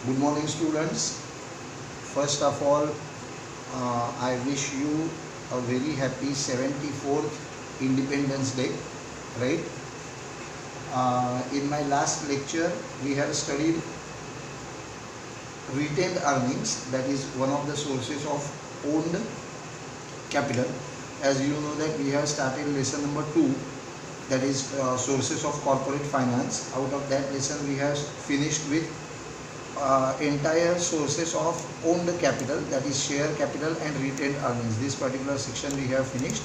Good morning, students. First of all, I wish you a very happy 74th Independence Day, right? In my last lecture, we have studied retained earnings, that is one of the sources of owned capital. As you know that we have started lesson number 2, that is sources of corporate finance. Out of that lesson, we have finished with entire sources of owned capital, that is share capital and retained earnings. This particular section we have finished,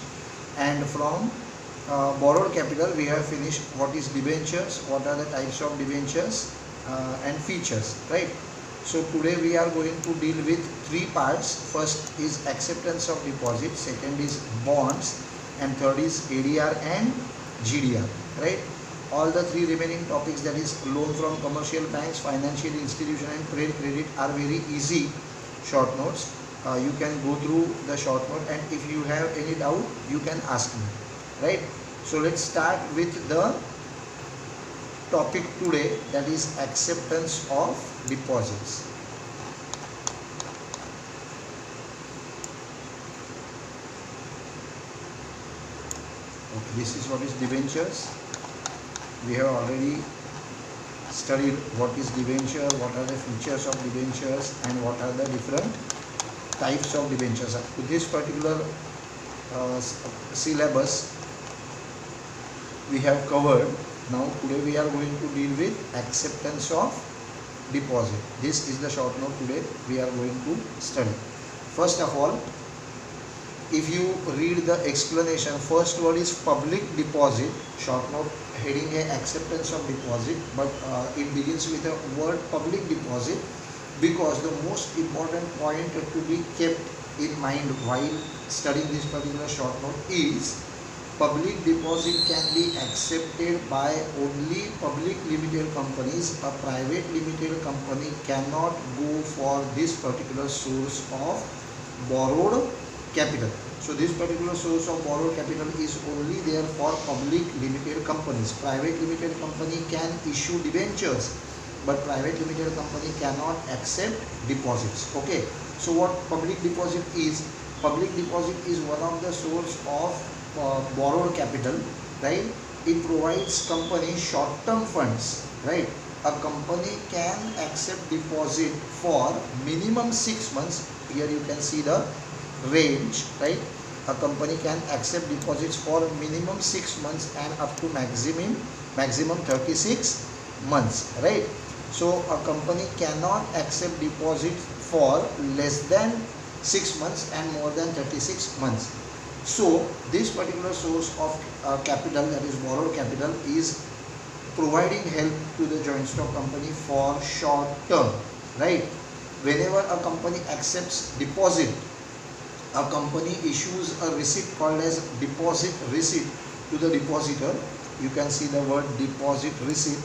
and from borrowed capital we have finished what is debentures, what are the types of debentures and features, right? So today we are going to deal with three parts. First is acceptance of deposit, second is bonds, and third is ADR and GDR, right? All the three remaining topics, that is loan from commercial banks, financial institution and trade credit, are very easy short notes. You can go through the short note, and if you have any doubt you can ask me, right? So let's start with the topic today, that is acceptance of deposits. Okay, this is what is debentures. We have already studied what is debenture, what are the features of debentures, and what are the different types of debentures. To this particular syllabus we have covered. Now today we are going to deal with acceptance of deposit. This is the short note today we are going to study. First of all, if you read the explanation, first word is public deposit. Short note heading a acceptance of deposit, but it begins with the word public deposit because the most important point to be kept in mind while studying this particular short note is public deposit can be accepted by only public limited companies. A private limited company cannot go for this particular source of borrowed capital. So this particular source of borrowed capital is only there for public limited companies. Private limited company can issue debentures, but private limited company cannot accept deposits. Okay, so what public deposit is? Public deposit is one of the source of borrowed capital, right? It provides company short-term funds, right? A company can accept deposit for minimum 6 months. Here you can see the range, right? A company can accept deposits for minimum 6 months and up to maximum 36 months, right? So a company cannot accept deposit for less than 6 months and more than 36 months. So this particular source of capital, that is borrowed capital, is providing help to the joint stock company for short term, right? Whenever a company accepts deposit, a company issues a receipt called as deposit receipt to the depositor. You can see the word deposit receipt.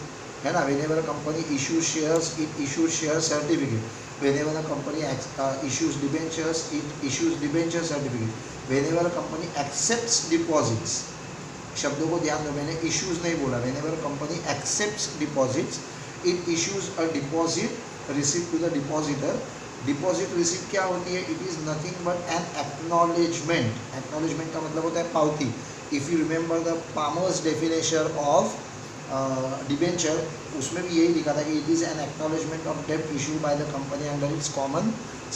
And whenever a company issues shares, it issues share certificate. Whenever a company issues debentures, it issues debenture certificate. Whenever a company accepts deposits, शब्दों को ध्यान दो, मैंने issues नहीं बोला. Whenever a company accepts deposits, it issues a deposit receipt to the depositor. Deposit receipt क्या होती है? It is nothing but an acknowledgement. Acknowledgement का मतलब होता है पावती. If you remember the Palmer's definition of debenture, उसमें भी यही लिखा था कि it is an acknowledgement of डेब्ट issue by the company under its common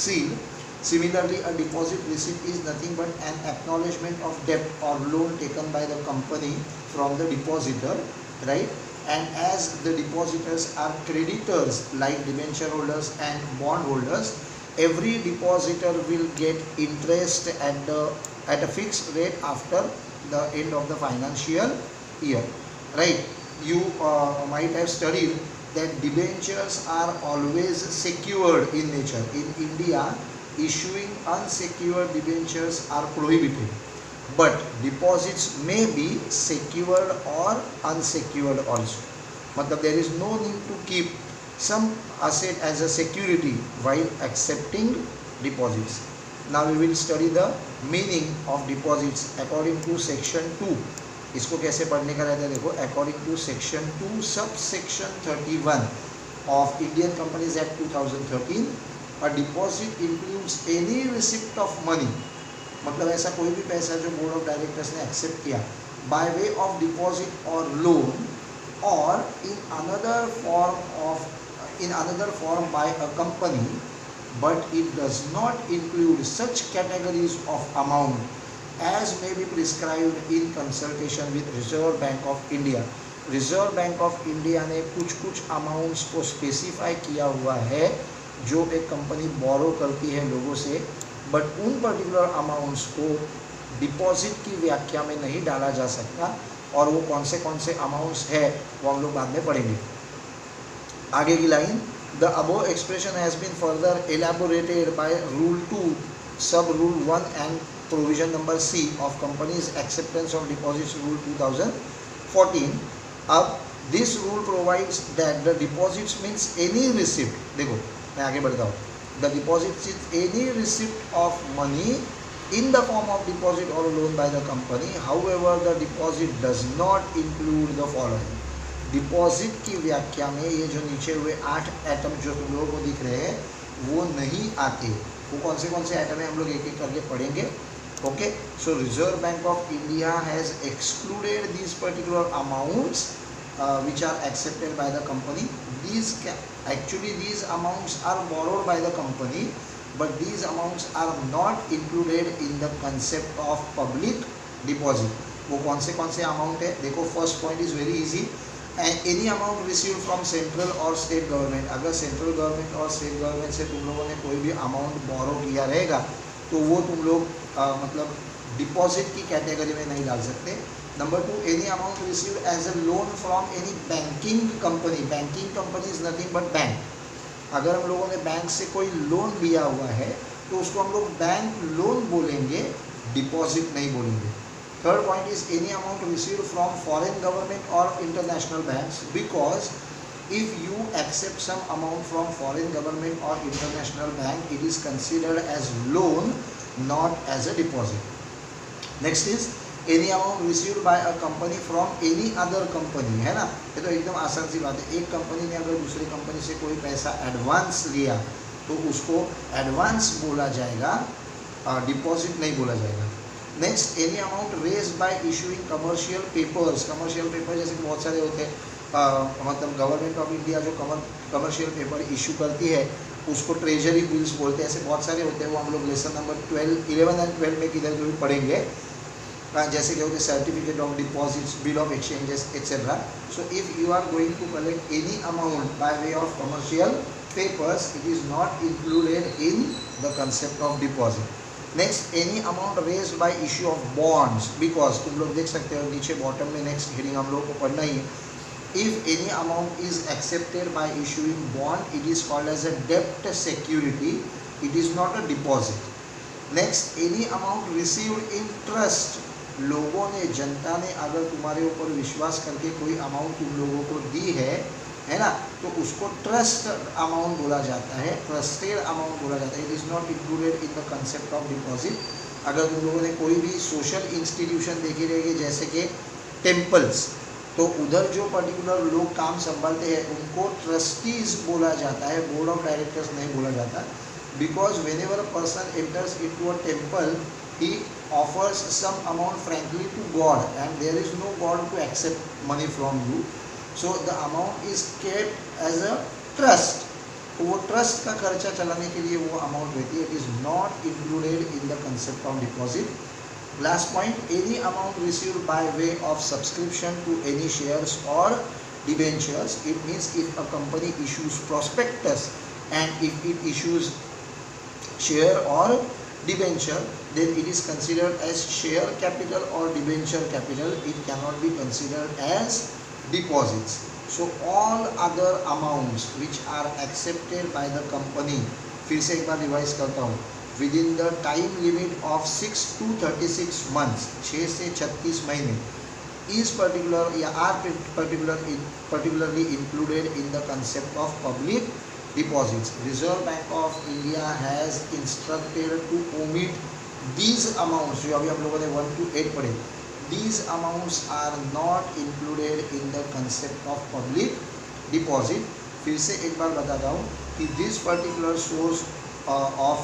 seal. Similarly, a deposit receipt is nothing but an acknowledgement of debt or loan taken by the company from the depositor, right? And as the depositors are creditors like debenture holders and bond holders, every depositor will get interest at a fixed rate after the end of the financial year, right? You might have studied that debentures are always secured in nature. In India, issuing unsecured debentures are prohibited, but deposits may be secured or unsecured also. Matlab there is no need to keep some asset as a security while accepting deposits. Now we will study the meaning of deposits according to section 2. इसको कैसे पढ़ने का रहता है देखो. According to section 2 subsection 31, of Indian Companies Act 2013, a deposit includes any receipt of money, मतलब ऐसा कोई भी पैसा जो बोर्ड ऑफ डायरेक्टर्स ने एक्सेप्ट किया by way of deposit or loan or in another form by a company, but it does not include such categories of amount as may be prescribed in consultation with Reserve Bank of India. Reserve bank of India ने कुछ amounts को specify किया हुआ है जो एक company बोरो करती है लोगों से, बट उन पर्टिकुलर अमाउंट्स को डिपॉजिट की व्याख्या में नहीं डाला जा सकता, और वो कौन से अमाउंट्स है वो हम लोग बाद में पढ़ेंगे। आगे की line, the above expression has been further elaborated by rule 2 sub rule 1 and provision number C of companies acceptance of deposits rule 2014। अब this rule provides that the deposits means any receipt, देखो मैं आगे बढ़ता हूँ, the deposits is any receipt of money in the form of deposit or loan by the company, however the deposit does not include the following। Deposit की व्याख्या में ये जो नीचे हुए 8 आइटम जो तुम लोगों को दिख रहे हैं वो नहीं आते। वो कौन से आइटम है हम लोग एक एक करके पढ़ेंगे। Okay, so reserve bank of India has excluded these particular amounts which are accepted by the company. These amounts are borrowed by the company, but these amounts are not included in the concept of public deposit। वो कौन से amount है, देखो first point is very easy, any amount received from central और state government. अगर central government और state government से तुम लोगों ने कोई भी अमाउंट बोरो किया रहेगा तो वो तुम लोग मतलब डिपॉजिट की कैटेगरी में नहीं डाल सकते। Number 2, any amount received as a loan from any banking company. Banking company is nothing but bank. अगर हम लोगों ने बैंक से कोई लोन लिया हुआ है तो उसको हम लोग बैंक लोन बोलेंगे, डिपॉजिट नहीं बोलेंगे। Third point is any amount received from foreign government और international banks, because if you accept some amount from foreign government or international bank, it is considered as loan, not as a deposit. Next is any amount received by a company from any other company, है ना। ये तो एकदम आसान सी बात है। एक company ने अगर दूसरी कंपनी से कोई पैसा एडवांस लिया तो उसको एडवांस बोला जाएगा, डिपॉजिट नहीं बोला जाएगा। Next, any amount raised bye issuing commercial papers. Commercial paper जैसे कि बहुत सारे होते हैं, मतलब गवर्नमेंट ऑफ इंडिया जो कमर्शियल पेपर इशू करती है उसको ट्रेजरी बिल्स बोलते हैं। ऐसे बहुत सारे होते हैं, वो हम लोग लेसन नंबर 11 एंड 12 में किधर भी पढ़ेंगे, जैसे कि होते certificate of deposits, bill of exchanges etcetera. So if you are going to collect any amount by way of commercial papers, it is not included in the concept of deposit. Next, any amount raised by issue of bonds, because तुम लोग देख सकते हो नीचे bottom में next heading हम लोग को पढ़ना ही है। If any amount is accepted by issuing bond, it is called as a debt security. It is not a deposit. Next, any amount received in trust. लोगों ने, जनता ने अगर तुम्हारे ऊपर विश्वास करके कोई अमाउंट तुम लोगों को दी है ना, तो उसको ट्रस्ट अमाउंट बोला जाता है, ट्रस्टेड अमाउंट बोला जाता है। It is not included in the concept of deposit. अगर तुम लोगों ने कोई भी सोशल इंस्टीट्यूशन देखी रहेगी जैसे कि टेम्पल्स, तो उधर जो पर्टिकुलर लोग काम संभालते हैं उनको ट्रस्टीज बोला जाता है, बोर्ड ऑफ डायरेक्टर्स नहीं बोला जाता। Because whenever a person enters into a temple, he offers some amount frankly to God and there is no God to accept money from you, so the amount is kept as a trust. तो वो trust का खर्चा चलाने के लिए वो amount रहती है। It is not included in the concept of deposit. Last point, any amount received by way of subscription to any shares or debentures. It means if a company issues prospectus and if it issues share or debenture, then it is considered as share capital or debenture capital. It cannot be considered as deposits. So all other amounts which are accepted by the company, फिर से एक बार revise करता हूँ, within the time limit of 6 to 36 months, 6 से 36 महीने, is particular या are particularly included in the concept of public deposits. Reserve Bank of India has instructed to omit these amounts, जो अभी हम लोगों ने 1 to 8 पढ़े, these amounts are not included in the concept of public deposit. फिर से एक बार बताता हूँ कि this particular source of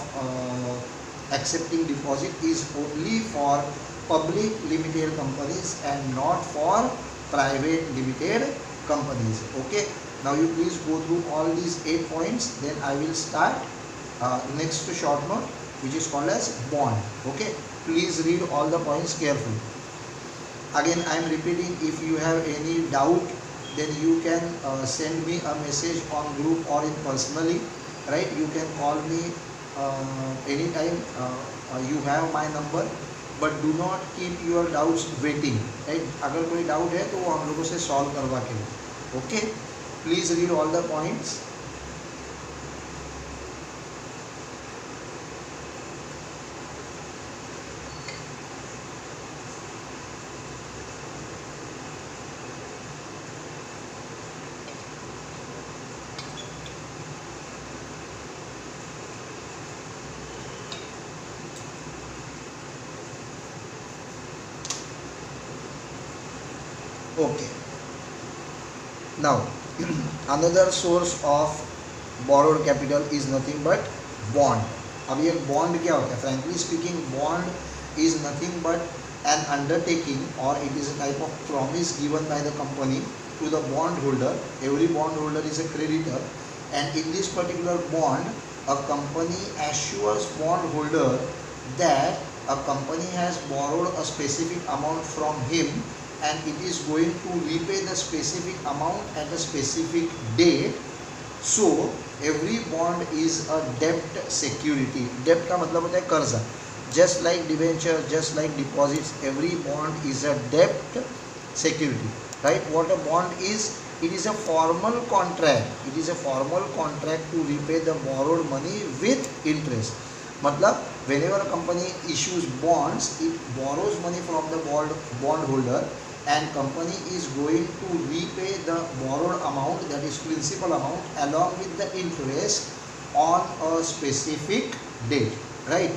accepting deposit is only for public limited companies and not for private limited companies. Okay, now you please go through all these 8 points, then I will start next short note which is called as bond. Okay, please read all the points carefully. Again I am repeating, if you have any doubt then you can send me a message on group or in personally, right? You can call me anytime. You have my number, but do not keep your doubts waiting, right? अगर कोई doubt है तो वो हम लोगों से solve करवा के लो. Okay, please read all the points. Okay, now another source of borrowed capital is nothing but bond. अब ये bond क्या होता है? Frankly speaking, bond is nothing but an undertaking or it is a type of promise given by the company to the bondholder. Every bondholder is a creditor, and in this particular bond, a company assures bondholder that a company has borrowed a specific amount from him and it is going to repay the specific amount at a specific date. So every bond is a debt security. Debt का मतलब होता है कर्जा. Just like debenture, just like deposits, every bond is a debt security, right? What a bond is, it is a formal contract. It is a formal contract to repay the borrowed money with interest. मतलब whenever a company issues bonds, it borrows money from the bondholder, and company is going to repay the borrowed amount, that is principal amount, along with the interest on a specific date, right?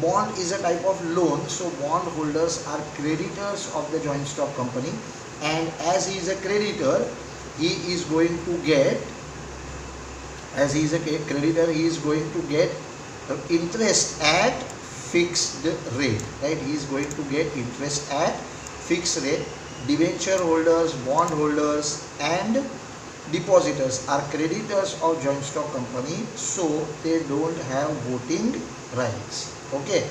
Bond is a type of loan, so bond holders are creditors of the joint stock company, and as he is a creditor, he is going to get, as he is a creditor, he is going to get interest at fixed rate, right? He is going to get interest at fixed rate. Debenture holders, bond holders and depositors are creditors of joint stock company, so they don't have voting rights. Okay,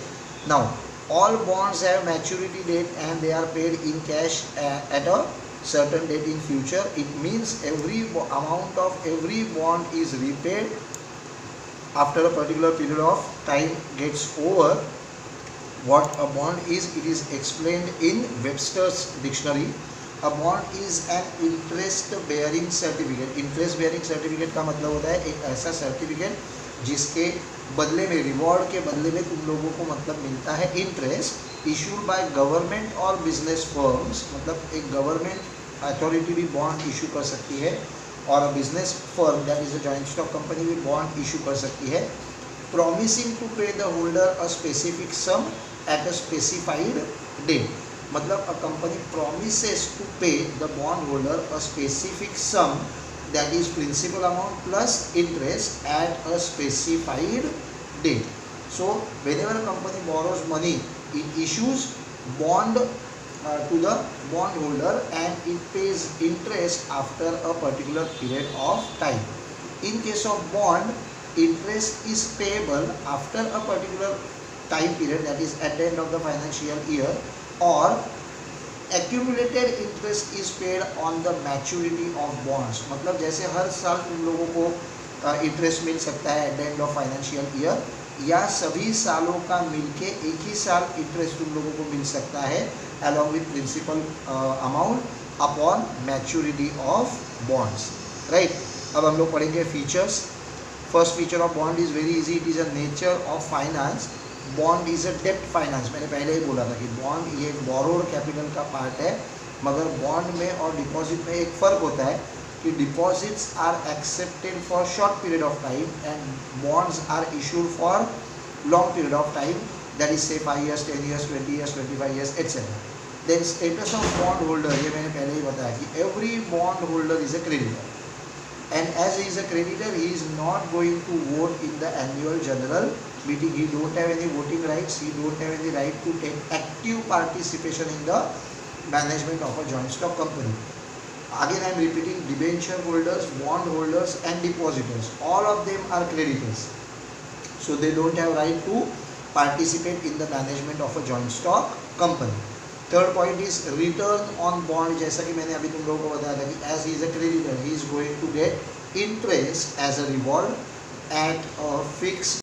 now all bonds have maturity date and they are paid in cash at a certain date in future. It means every amount of every bond is repaid after a particular period of time gets over. What a bond is, it is explained in Webster's dictionary. A bond is an interest bearing certificate. Interest bearing certificate का मतलब होता है एक ऐसा certificate जिसके बदले में, reward के बदले में तुम लोगों को मतलब मिलता है इंटरेस्ट, इशूड बाय गवर्नमेंट और बिजनेस फर्म्स. मतलब एक गवर्नमेंट अथॉरिटी भी बॉन्ड इशू कर सकती है और business firm that is a joint stock company भी बॉन्ड इशू कर सकती है. Promising to pay the holder a specific sum at a specified date. मतलब a company promises to pay the bond holder a specific sum, that is principal amount plus interest at a specified date. So whenever a company borrows money, it issues bond to the bond holder and it pays interest after a particular period of time. In case of bond, interest is payable after a particular time period, that is at the end of the financial year, or accumulated interest is paid on the maturity of bonds. मतलब जैसे हर साल तुम लोगों को interest मिल सकता है at the end of financial year, या सभी सालों का मिलके एक ही साल इंटरेस्ट तुम लोगों को मिल सकता है along with principal amount upon maturity of bonds, right? अब हम लोग पढ़ेंगे features. First feature of bond is very easy. It is a nature of finance. Bond is a डेप्ट फाइनेंस. मैंने पहले ही बोला था कि बॉन्ड ये बोरोड कैपिटल का पार्ट है, मगर बॉन्ड में और डिपॉजिट में एक फ़र्क होता है कि deposits are accepted for short period of time and bonds are issued for long period of time, that is say 5 years, 10 years, 20 years, 25 years, etc. Then status of bond holder, ये मैंने पहले ही बताया कि every bond holder is a creditor and as he is a creditor, he is not going to vote in the annual general meeting. He don't have any voting rights. He don't have any right to take active participation in the management of a joint stock company. Again I am repeating, debenture holders, bond holders and depositors, all of them are creditors, so they don't have right to participate in the management of a joint stock company. Third point is return on bond, जैसा कि मैंने अभी तुम लोगों को बताया था कि as he is a creditor he is going to get interest as a reward at a fixed